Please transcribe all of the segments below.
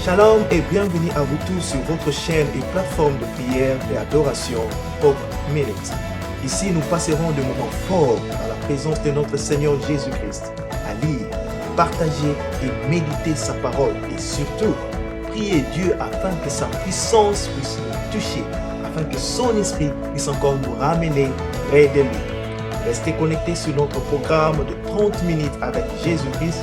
Shalom et bienvenue à vous tous sur votre chaîne et plateforme de prière et adoration Hope Minute. Ici, nous passerons des moments forts dans la présence de notre Seigneur Jésus-Christ, à lire, partager et méditer sa parole et surtout, prier Dieu afin que sa puissance puisse nous toucher, afin que son esprit puisse encore nous ramener près de lui. Restez connectés sur notre programme de 30 minutes avec Jésus-Christ,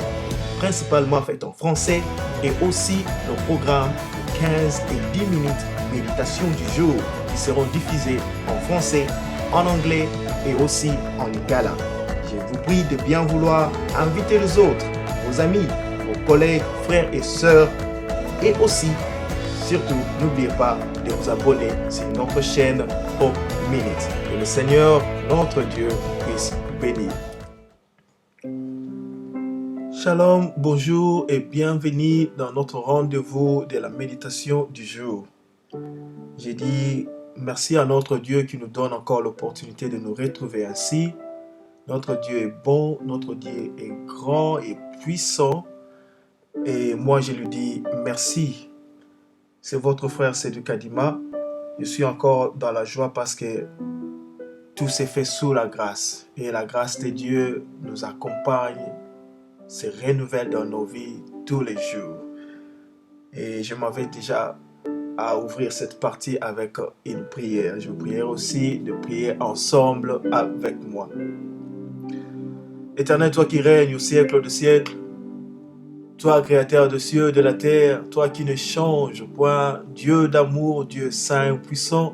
principalement fait en français, et aussi nos programmes de 15 et 10 minutes méditation du jour qui seront diffusés en français, en anglais et aussi en lingala. Je vous prie de bien vouloir inviter les autres, vos amis, vos collègues, frères et sœurs, et aussi, surtout, n'oubliez pas de vous abonner sur notre chaîne Hope Minute. Que le Seigneur, notre Dieu, puisse bénir. Shalom, bonjour et bienvenue dans notre rendez-vous de la méditation du jour. J'ai dit merci à notre Dieu qui nous donne encore l'opportunité de nous retrouver ainsi. Notre Dieu est bon, notre Dieu est grand et puissant. Et moi, je lui dis merci. C'est votre frère Sédou Kadima. Je suis encore dans la joie parce que tout s'est fait sous la grâce. Et la grâce de Dieu nous accompagne, se renouvelle dans nos vies tous les jours. Et je m'avais déjà à ouvrir cette partie avec une prière. Je vous prie aussi de prier ensemble avec moi. Éternel, toi qui règnes au siècle de siècles, toi créateur des cieux et de la terre, toi qui ne changes point, Dieu d'amour, Dieu saint et puissant,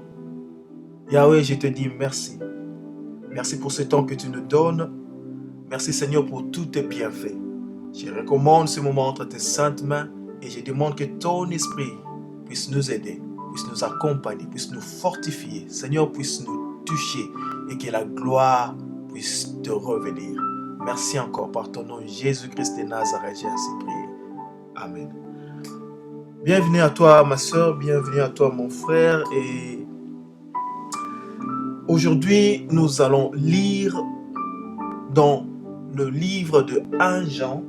Yahweh, je te dis merci. Merci pour ce temps que tu nous donnes. Merci Seigneur pour tous tes bienfaits. Je recommande ce moment entre tes saintes mains et je demande que ton esprit puisse nous aider, puisse nous accompagner, puisse nous fortifier. Seigneur, puisse nous toucher et que la gloire puisse te revenir. Merci encore par ton nom Jésus-Christ de Nazareth, j'ai ainsi prié. Amen. Bienvenue à toi ma soeur, bienvenue à toi mon frère. Et aujourd'hui, nous allons lire dans le livre de 1 Jean,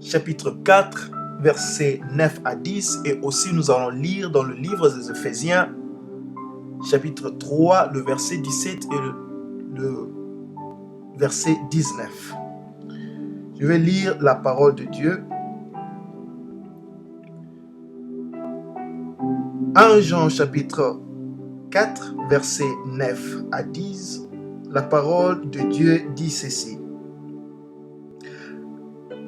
chapitre 4, versets 9 à 10. Et aussi, nous allons lire dans le livre des Éphésiens, chapitre 3, le verset 17 et le verset 19. Je vais lire la parole de Dieu. 1 Jean, chapitre 4, versets 9 à 10. La parole de Dieu dit ceci.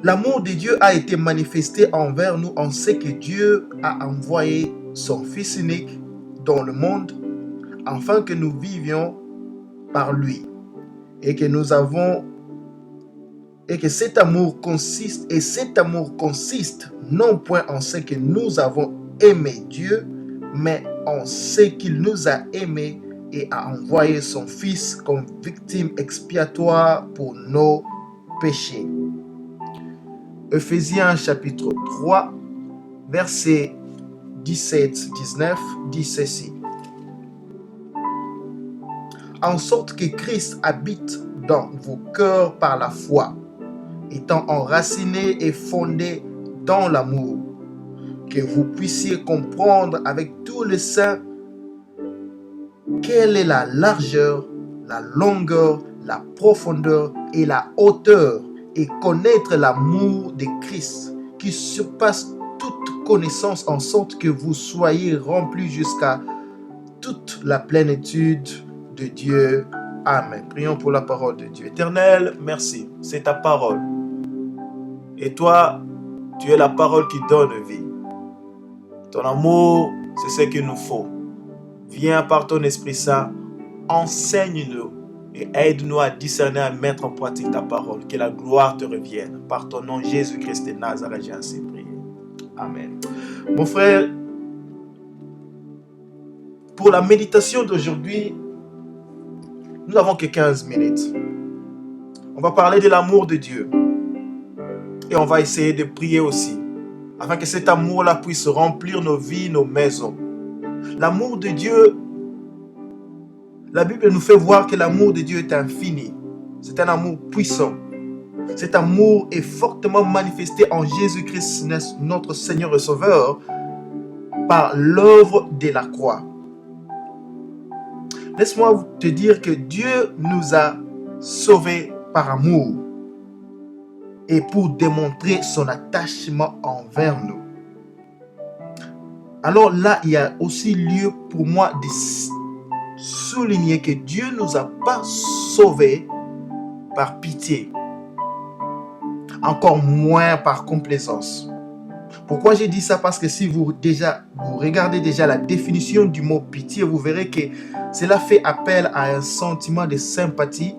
L'amour de Dieu a été manifesté envers nous en ce que Dieu a envoyé son Fils unique dans le monde afin que nous vivions par lui et que cet amour consiste non point en ce que nous avons aimé Dieu, mais en ce qu'il nous a aimés et a envoyé son Fils comme victime expiatoire pour nos péchés. Éphésiens chapitre 3, versets 17-19 dit ceci. En sorte que Christ habite dans vos cœurs par la foi, étant enraciné et fondé dans l'amour, que vous puissiez comprendre avec tous les saints quelle est la largeur, la longueur, la profondeur et la hauteur, et connaître l'amour de Christ qui surpasse toute connaissance, en sorte que vous soyez remplis jusqu'à toute la plénitude de Dieu. Amen. Prions pour la parole de Dieu. Éternel, merci. C'est ta parole. Et toi, tu es la parole qui donne vie. Ton amour, c'est ce qu'il nous faut. Viens par ton Esprit Saint, enseigne-nous et aide-nous à discerner, à mettre en pratique ta parole. Que la gloire te revienne. Par ton nom, Jésus-Christ de Nazareth, j'ai ainsi prié. Amen. Mon frère, pour la méditation d'aujourd'hui, nous n'avons que 15 minutes. On va parler de l'amour de Dieu. Et on va essayer de prier aussi, afin que cet amour-là puisse remplir nos vies, nos maisons. L'amour de Dieu, la Bible nous fait voir que l'amour de Dieu est infini. C'est un amour puissant. Cet amour est fortement manifesté en Jésus-Christ, notre Seigneur et Sauveur, par l'œuvre de la croix. Laisse-moi te dire que Dieu nous a sauvés par amour et pour démontrer son attachement envers nous. Alors là, il y a aussi lieu pour moi de souligner que Dieu ne nous a pas sauvés par pitié, encore moins par complaisance. Pourquoi j'ai dit ça? Parce que si vous regardez déjà la définition du mot pitié, vous verrez que cela fait appel à un sentiment de sympathie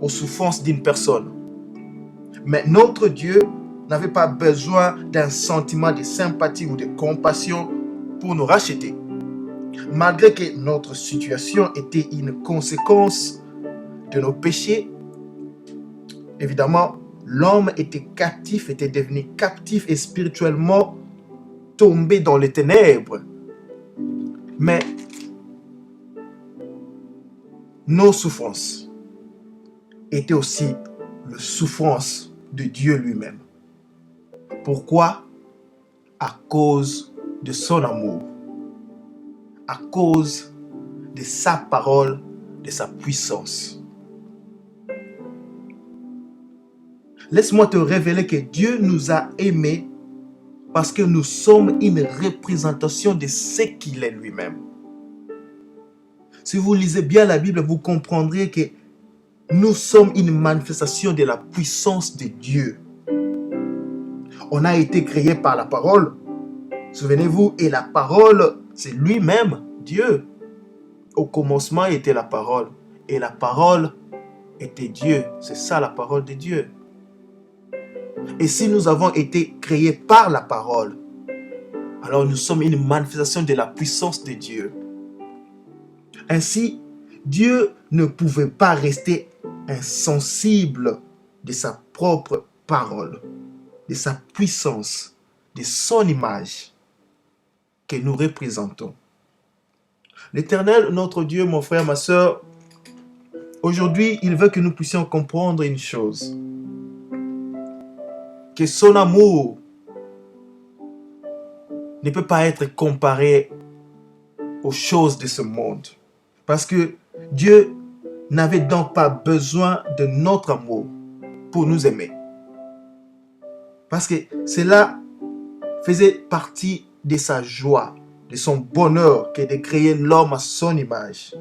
aux souffrances d'une personne. Mais notre Dieu n'avait pas besoin d'un sentiment de sympathie ou de compassion pour nous racheter. Malgré que notre situation était une conséquence de nos péchés, évidemment, l'homme était devenu captif et spirituellement tombé dans les ténèbres. Mais nos souffrances étaient aussi la souffrance de Dieu lui-même. Pourquoi? À cause de son amour, à cause de sa parole, de sa puissance. Laisse-moi te révéler que Dieu nous a aimés parce que nous sommes une représentation de ce qu'il est lui-même. Si vous lisez bien la Bible, vous comprendrez que nous sommes une manifestation de la puissance de Dieu. On a été créé par la parole. Souvenez-vous, et la parole, c'est lui-même, Dieu. Au commencement était la parole. Et la parole était Dieu. C'est ça la parole de Dieu. Et si nous avons été créés par la parole, alors nous sommes une manifestation de la puissance de Dieu. Ainsi, Dieu ne pouvait pas rester insensible de sa propre parole, de sa puissance, de son image que nous représentons. L'Éternel, notre Dieu, mon frère, ma soeur, aujourd'hui, il veut que nous puissions comprendre une chose. Que son amour ne peut pas être comparé aux choses de ce monde. Parce que Dieu n'avait donc pas besoin de notre amour pour nous aimer. Parce que cela faisait partie de sa joie, de son bonheur, que de créer l'homme à son image.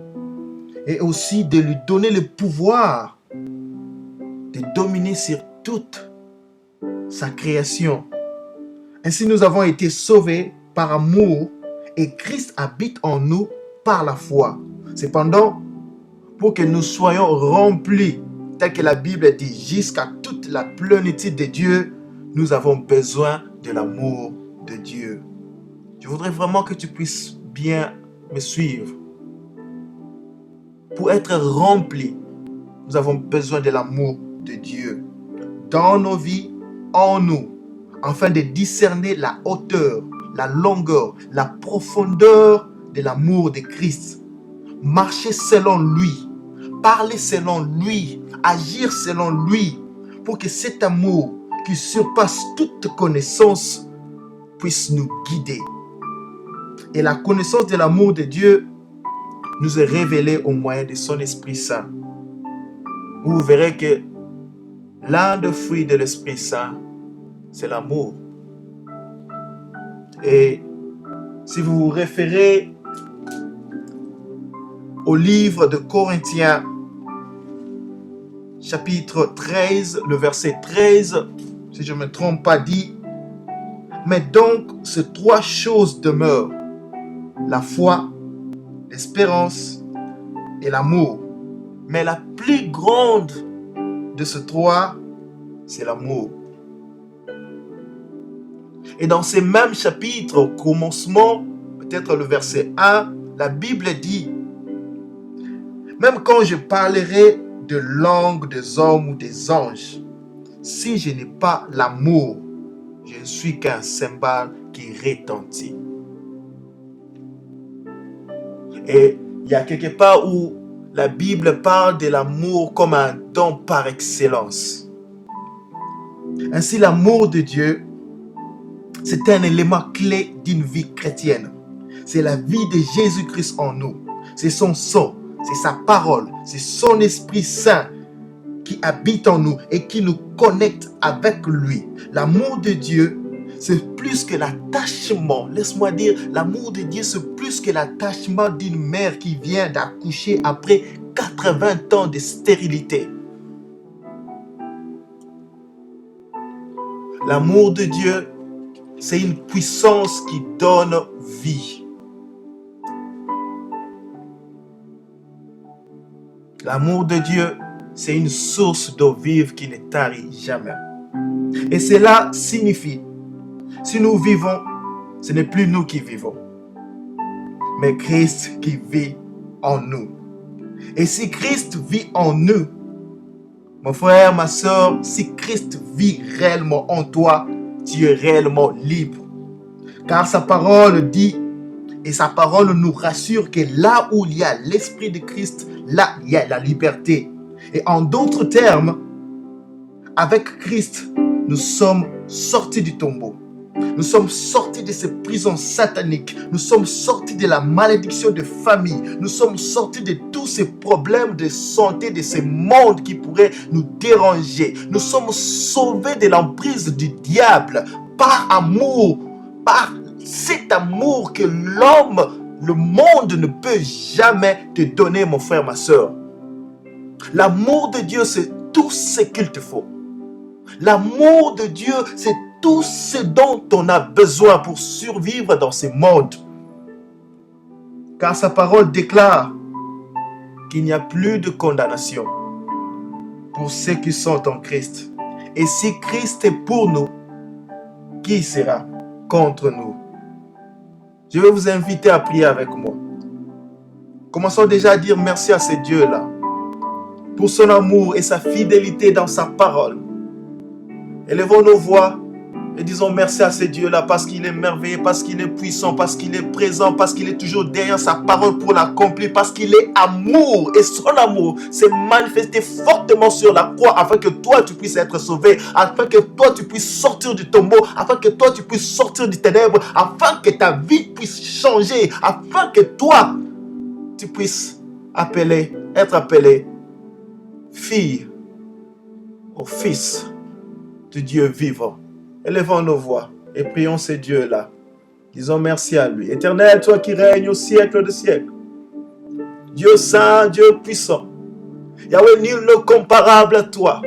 Et aussi de lui donner le pouvoir de dominer sur toute sa création. Ainsi, nous avons été sauvés par amour et Christ habite en nous par la foi. Cependant, pour que nous soyons remplis, tel que la Bible dit, jusqu'à toute la plénitude de Dieu, nous avons besoin de l'amour de Dieu. Je voudrais vraiment que tu puisses bien me suivre. Pour être remplis, nous avons besoin de l'amour de Dieu dans nos vies, en nous, afin de discerner la hauteur, la longueur, la profondeur de l'amour de Christ. Marcher selon lui, parler selon lui, agir selon lui, pour que cet amour qui surpasse toute connaissance puisse nous guider. Et la connaissance de l'amour de Dieu nous est révélée au moyen de son Esprit Saint. Vous verrez que l'un des fruits de l'Esprit Saint, c'est l'amour. Et si vous vous référez au livre de Corinthiens, chapitre 13, le verset 13, si je ne me trompe pas, dit: mais donc, ces trois choses demeurent: la foi, l'espérance et l'amour. Mais la plus grande de ces trois, c'est l'amour. Et dans ces mêmes chapitres, au commencement, peut-être le verset 1, la Bible dit: même quand je parlerai de langue des hommes ou des anges, si je n'ai pas l'amour, je ne suis qu'un cymbale qui retentit. Et il y a quelque part où la Bible parle de l'amour comme un don par excellence. Ainsi, l'amour de Dieu, c'est un élément clé d'une vie chrétienne. C'est la vie de Jésus-Christ en nous. C'est son sang, c'est sa parole, c'est son Esprit Saint qui habite en nous et qui nous connecte avec lui. L'amour de Dieu, c'est plus que l'attachement. Laisse-moi dire, l'amour de Dieu, c'est plus que l'attachement d'une mère qui vient d'accoucher après 80 ans de stérilité. L'amour de Dieu, c'est une puissance qui donne vie. L'amour de Dieu, c'est une source d'eau vive qui ne tarit jamais. Et cela signifie, si nous vivons, ce n'est plus nous qui vivons, mais Christ qui vit en nous. Et si Christ vit en nous, mon frère, ma soeur, si Christ vit réellement en toi, tu es réellement libre. Car sa parole dit, et sa parole nous rassure que là où il y a l'Esprit de Christ, là il y a la liberté. Et en d'autres termes, avec Christ, nous sommes sortis du tombeau. Nous sommes sortis de ces prisons sataniques. Nous sommes sortis de la malédiction de famille. Nous sommes sortis de tous ces problèmes de santé, de ces mondes qui pourraient nous déranger. Nous sommes sauvés de l'emprise du diable par amour, par cet amour que l'homme, le monde ne peut jamais te donner, mon frère, ma soeur. L'amour de Dieu, c'est tout ce qu'il te faut. L'amour de Dieu, c'est tout ce dont on a besoin pour survivre dans ce monde. Car sa parole déclare qu'il n'y a plus de condamnation pour ceux qui sont en Christ. Et si Christ est pour nous, qui sera contre nous? Je vais vous inviter à prier avec moi. Commençons déjà à dire merci à ce Dieu-là pour son amour et sa fidélité dans sa parole. Élevons nos voix et disons merci à ce Dieu-là parce qu'il est merveilleux, parce qu'il est puissant, parce qu'il est présent, parce qu'il est toujours derrière sa parole pour l'accomplir, parce qu'il est amour. Et son amour s'est manifesté fortement sur la croix afin que toi tu puisses être sauvé, afin que toi tu puisses sortir du tombeau, afin que toi tu puisses sortir du ténèbre, afin que ta vie puisse changer, afin que toi tu puisses être appelé fille ou fils de Dieu vivant. Élevons nos voix et prions ce Dieu-là. Disons merci à lui. Éternel, toi qui règnes au siècle de siècles. Dieu saint, Dieu puissant. Yahweh, nul ne comparable à toi.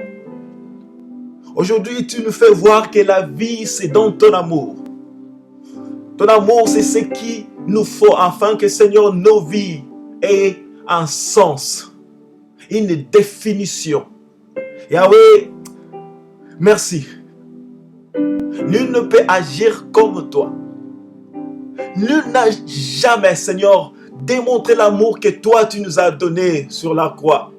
Aujourd'hui, tu nous fais voir que la vie, c'est dans ton amour. Ton amour, c'est ce qu'il nous faut afin que, Seigneur, nos vies aient un sens, une définition. Yahweh, merci. Nul ne peut agir comme toi. Nul n'a jamais, Seigneur, démontré l'amour que toi, tu nous as donné sur la croix.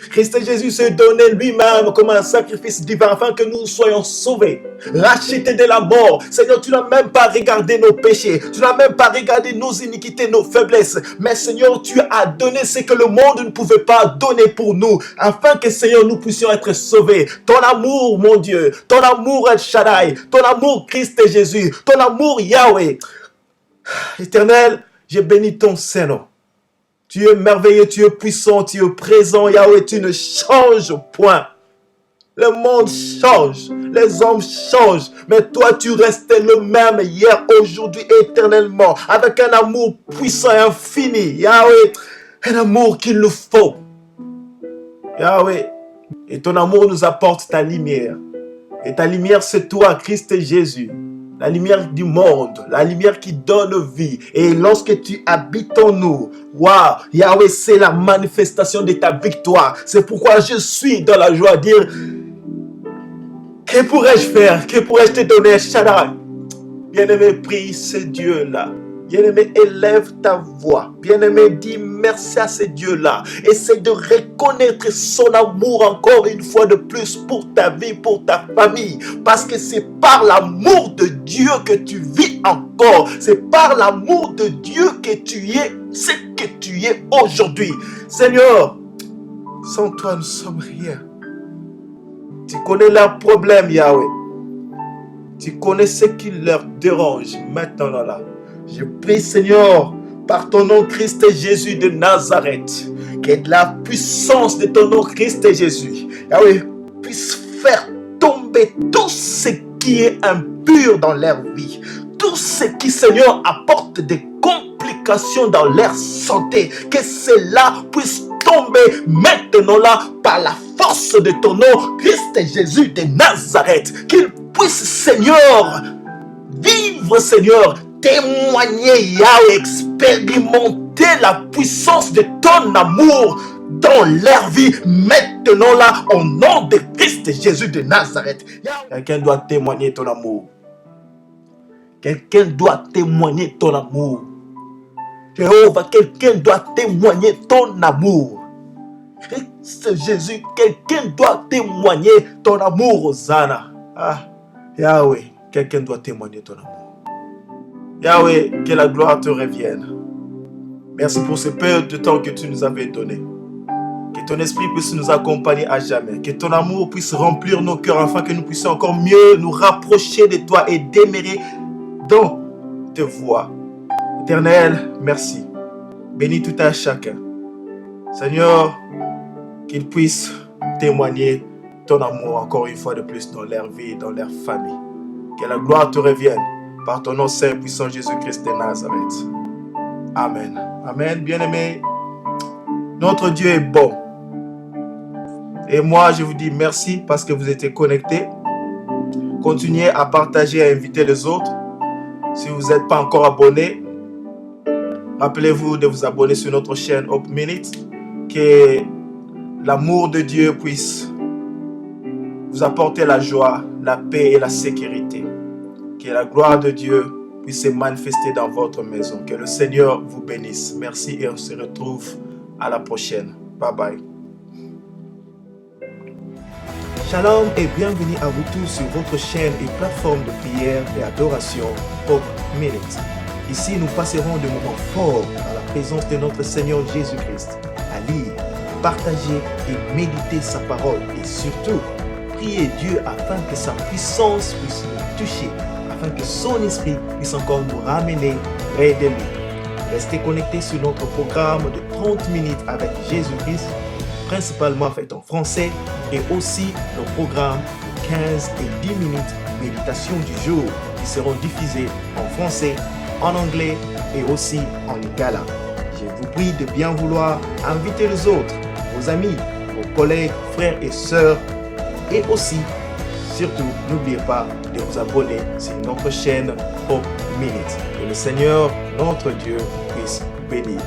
Christ Jésus s'est donné lui-même comme un sacrifice divin afin que nous soyons sauvés, rachetés de la mort. Seigneur, tu n'as même pas regardé nos péchés, tu n'as même pas regardé nos iniquités, nos faiblesses. Mais Seigneur, tu as donné ce que le monde ne pouvait pas donner pour nous, afin que Seigneur, nous puissions être sauvés. Ton amour, mon Dieu, ton amour El Shaddai, ton amour Christ Jésus, ton amour Yahweh. Éternel, je bénis ton Saint-Nom. Tu es merveilleux, tu es puissant, tu es présent, Yahweh, tu ne changes point. Le monde change, les hommes changent, mais toi tu restes le même hier, aujourd'hui, éternellement, avec un amour puissant et infini, Yahweh, un amour qu'il nous faut. Yahweh, et ton amour nous apporte ta lumière. Et ta lumière, c'est toi, Christ Jésus. La lumière du monde, la lumière qui donne vie. Et lorsque tu habites en nous, waouh, Yahweh, c'est la manifestation de ta victoire. C'est pourquoi je suis dans la joie à dire, que pourrais-je faire? Que pourrais-je te donner, Shaddai? Bien-aimé, prie ce Dieu-là. Bien-aimé, élève ta voix. Bien-aimé, dis merci à ce Dieu-là. Essaie de reconnaître son amour encore une fois de plus pour ta vie, pour ta famille. Parce que c'est par l'amour de Dieu que tu vis encore. C'est par l'amour de Dieu que tu es ce que tu es aujourd'hui. Seigneur, sans toi, nous ne sommes rien. Tu connais leurs problèmes, Yahweh. Tu connais ce qui leur dérange maintenant là. Je prie, Seigneur, par ton nom Christ et Jésus de Nazareth, que la puissance de ton nom Christ et Jésus, Yahweh, puisse faire tomber tout ce qui est impur dans leur vie. Tout ce qui, Seigneur, apporte des complications dans leur santé. Que cela puisse tomber maintenant là par la force de ton nom, Christ Jésus de Nazareth. Qu'il puisse, Seigneur, vivre, Seigneur, témoigner, Yahweh, expérimenter la puissance de ton amour dans leur vie maintenant là, au nom de Christ Jésus de Nazareth. Quelqu'un doit témoigner ton amour. Quelqu'un doit témoigner ton amour. Jéhovah, quelqu'un doit témoigner ton amour. Christ Jésus, quelqu'un doit témoigner ton amour, Hosanna. Ah, Yahweh, quelqu'un doit témoigner ton amour. Yahweh, que la gloire te revienne. Merci pour ce peu de temps que tu nous avais donné. Que ton esprit puisse nous accompagner à jamais. Que ton amour puisse remplir nos cœurs afin que nous puissions encore mieux nous rapprocher de toi et demeurer dans tes voies. Éternel, merci. Bénis tout à chacun. Seigneur, qu'ils puissent témoigner ton amour encore une fois de plus dans leur vie et dans leur famille. Que la gloire te revienne par ton nom saint puissant Jésus-Christ de Nazareth. Amen. Amen, bien-aimés. Notre Dieu est bon. Et moi, je vous dis merci parce que vous étiez connectés. Continuez à partager et à inviter les autres. Si vous n'êtes pas encore abonné, rappelez-vous de vous abonner sur notre chaîne Hope Minute. Que l'amour de Dieu puisse vous apporter la joie, la paix et la sécurité. Que la gloire de Dieu puisse se manifester dans votre maison. Que le Seigneur vous bénisse. Merci et on se retrouve à la prochaine. Bye bye. Shalom et bienvenue à vous tous sur votre chaîne et plateforme de prière et adoration Hope Minute. Ici, nous passerons des moments forts dans la présence de notre Seigneur Jésus-Christ, à lire, partager et méditer sa parole et surtout, prier Dieu afin que sa puissance puisse nous toucher, afin que son esprit puisse encore nous ramener près de lui. Restez connectés sur notre programme de 30 minutes avec Jésus-Christ, principalement fait en français, et aussi nos programmes de 15 et 10 minutes méditation du jour qui seront diffusés en français, en anglais et aussi en lingala. Je vous prie de bien vouloir inviter les autres, vos amis, vos collègues, frères et sœurs, et aussi, surtout, n'oubliez pas de vous abonner sur notre chaîne Hope Minute. Que le Seigneur, notre Dieu, puisse vous bénir.